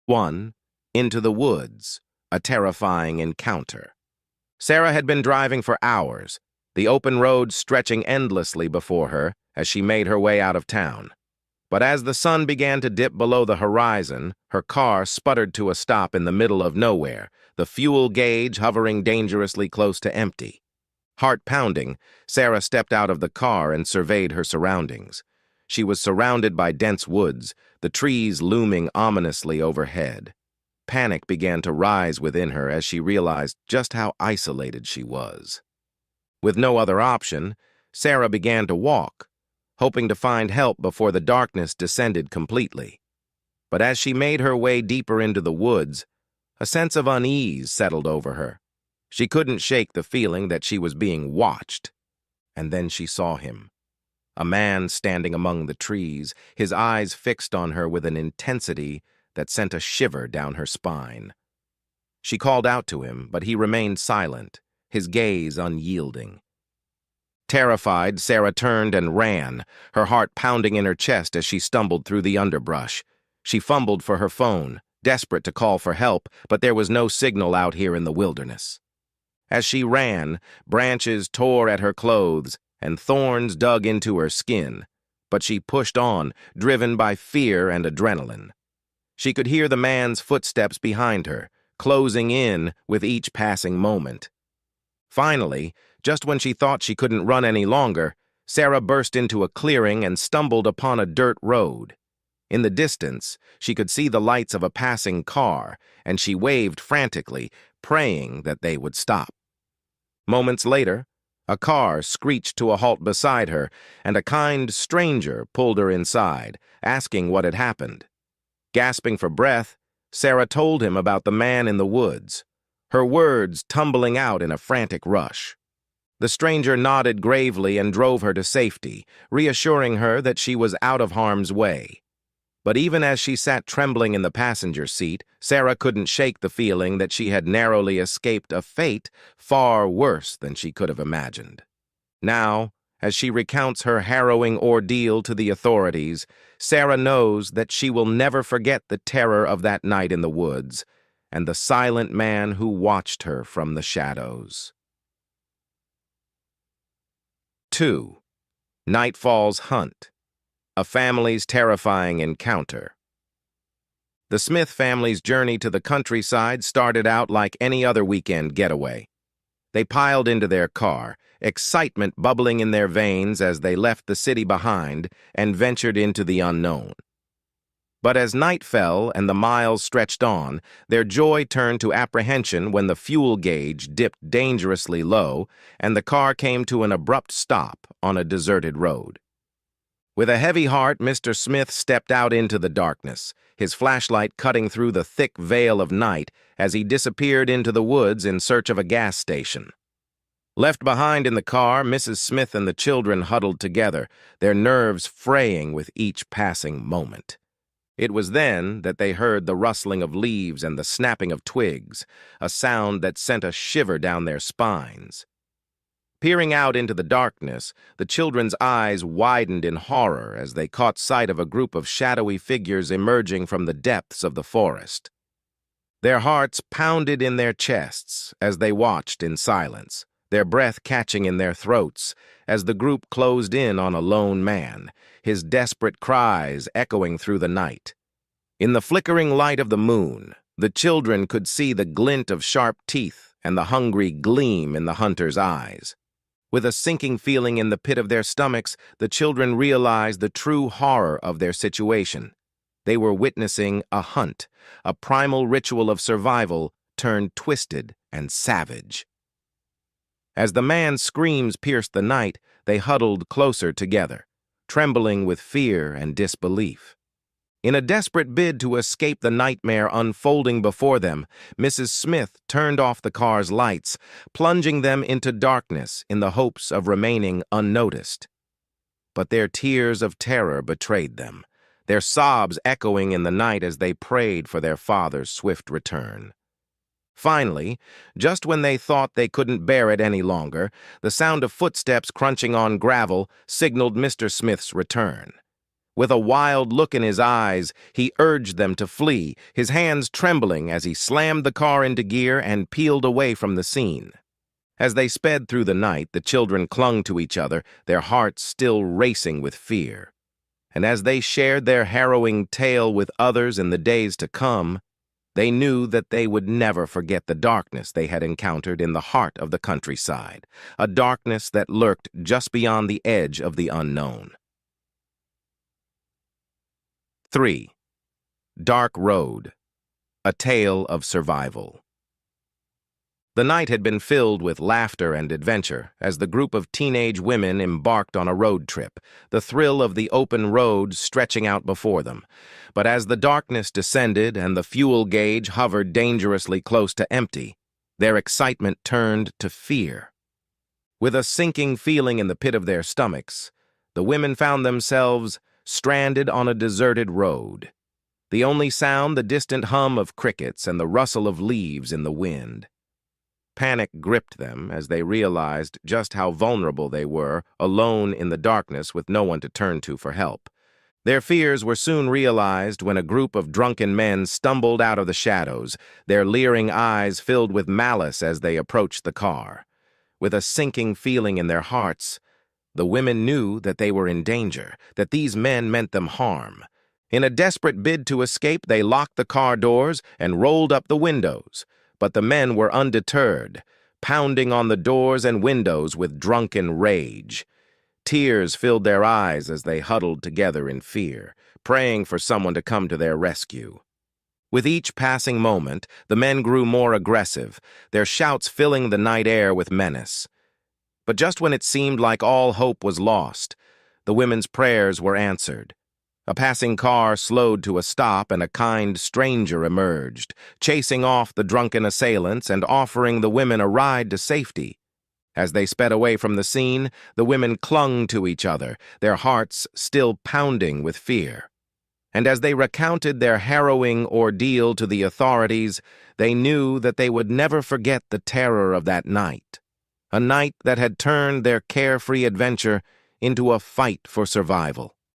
1. Into the woods, a terrifying encounter. Sarah had been driving for hours, the open road stretching endlessly before her as she made her way out of town. But as the sun began to dip below the horizon, her car sputtered to a stop in the middle of nowhere, the fuel gauge hovering dangerously close to empty. Heart pounding, Sarah stepped out of the car and surveyed her surroundings. She was surrounded by dense woods, the trees looming ominously overhead. Panic began to rise within her as she realized just how isolated she was. With no other option, Sarah began to walk, hoping to find help before the darkness descended completely. But as she made her way deeper into the woods, a sense of unease settled over her. She couldn't shake the feeling that she was being watched. And then she saw him. A man standing among the trees, his eyes fixed on her with an intensity that sent a shiver down her spine. She called out to him, but he remained silent, his gaze unyielding. Terrified, Sarah turned and ran, her heart pounding in her chest as she stumbled through the underbrush. She fumbled for her phone, desperate to call for help, but there was no signal out here in the wilderness. As she ran, branches tore at her clothes, and thorns dug into her skin, but she pushed on, driven by fear and adrenaline. She could hear the man's footsteps behind her, closing in with each passing moment. Finally, just when she thought she couldn't run any longer, Sarah burst into a clearing and stumbled upon a dirt road. In the distance, she could see the lights of a passing car, and she waved frantically, praying that they would stop. Moments later, a car screeched to a halt beside her, and a kind stranger pulled her inside, asking what had happened. Gasping for breath, Sarah told him about the man in the woods, her words tumbling out in a frantic rush. The stranger nodded gravely and drove her to safety, reassuring her that she was out of harm's way. But even as she sat trembling in the passenger seat, Sarah couldn't shake the feeling that she had narrowly escaped a fate far worse than she could have imagined. Now, as she recounts her harrowing ordeal to the authorities, Sarah knows that she will never forget the terror of that night in the woods and the silent man who watched her from the shadows. 2. Nightfalls Hunt, a family's terrifying encounter. The Smith family's journey to the countryside started out like any other weekend getaway. They piled into their car, excitement bubbling in their veins as they left the city behind and ventured into the unknown. But as night fell and the miles stretched on, their joy turned to apprehension when the fuel gauge dipped dangerously low and the car came to an abrupt stop on a deserted road. With a heavy heart, Mr. Smith stepped out into the darkness, his flashlight cutting through the thick veil of night as he disappeared into the woods in search of a gas station. Left behind in the car, Mrs. Smith and the children huddled together, their nerves fraying with each passing moment. It was then that they heard the rustling of leaves and the snapping of twigs, a sound that sent a shiver down their spines. Peering out into the darkness, the children's eyes widened in horror as they caught sight of a group of shadowy figures emerging from the depths of the forest. Their hearts pounded in their chests as they watched in silence, their breath catching in their throats as the group closed in on a lone man, his desperate cries echoing through the night. In the flickering light of the moon, the children could see the glint of sharp teeth and the hungry gleam in the hunter's eyes. With a sinking feeling in the pit of their stomachs, the children realized the true horror of their situation. They were witnessing a hunt, a primal ritual of survival turned twisted and savage. As the man's screams pierced the night, they huddled closer together, trembling with fear and disbelief. In a desperate bid to escape the nightmare unfolding before them, Mrs. Smith turned off the car's lights, plunging them into darkness in the hopes of remaining unnoticed. But their tears of terror betrayed them, their sobs echoing in the night as they prayed for their father's swift return. Finally, just when they thought they couldn't bear it any longer, the sound of footsteps crunching on gravel signaled Mr. Smith's return. With a wild look in his eyes, he urged them to flee, his hands trembling as he slammed the car into gear and peeled away from the scene. As they sped through the night, the children clung to each other, their hearts still racing with fear. And as they shared their harrowing tale with others in the days to come, they knew that they would never forget the darkness they had encountered in the heart of the countryside, a darkness that lurked just beyond the edge of the unknown. 3. Dark Road, a tale of survival. The night had been filled with laughter and adventure as the group of teenage women embarked on a road trip, the thrill of the open road stretching out before them. But as the darkness descended and the fuel gauge hovered dangerously close to empty, their excitement turned to fear. With a sinking feeling in the pit of their stomachs, the women found themselves stranded on a deserted road. The only sound, the distant hum of crickets and the rustle of leaves in the wind. Panic gripped them as they realized just how vulnerable they were, alone in the darkness with no one to turn to for help. Their fears were soon realized when a group of drunken men stumbled out of the shadows, their leering eyes filled with malice as they approached the car. With a sinking feeling in their hearts, the women knew that they were in danger, that these men meant them harm. In a desperate bid to escape, they locked the car doors and rolled up the windows. But the men were undeterred, pounding on the doors and windows with drunken rage. Tears filled their eyes as they huddled together in fear, praying for someone to come to their rescue. With each passing moment, the men grew more aggressive, their shouts filling the night air with menace. But just when it seemed like all hope was lost, the women's prayers were answered. A passing car slowed to a stop and a kind stranger emerged, chasing off the drunken assailants and offering the women a ride to safety. As they sped away from the scene, the women clung to each other, their hearts still pounding with fear. And as they recounted their harrowing ordeal to the authorities, they knew that they would never forget the terror of that night, a night that had turned their carefree adventure into a fight for survival.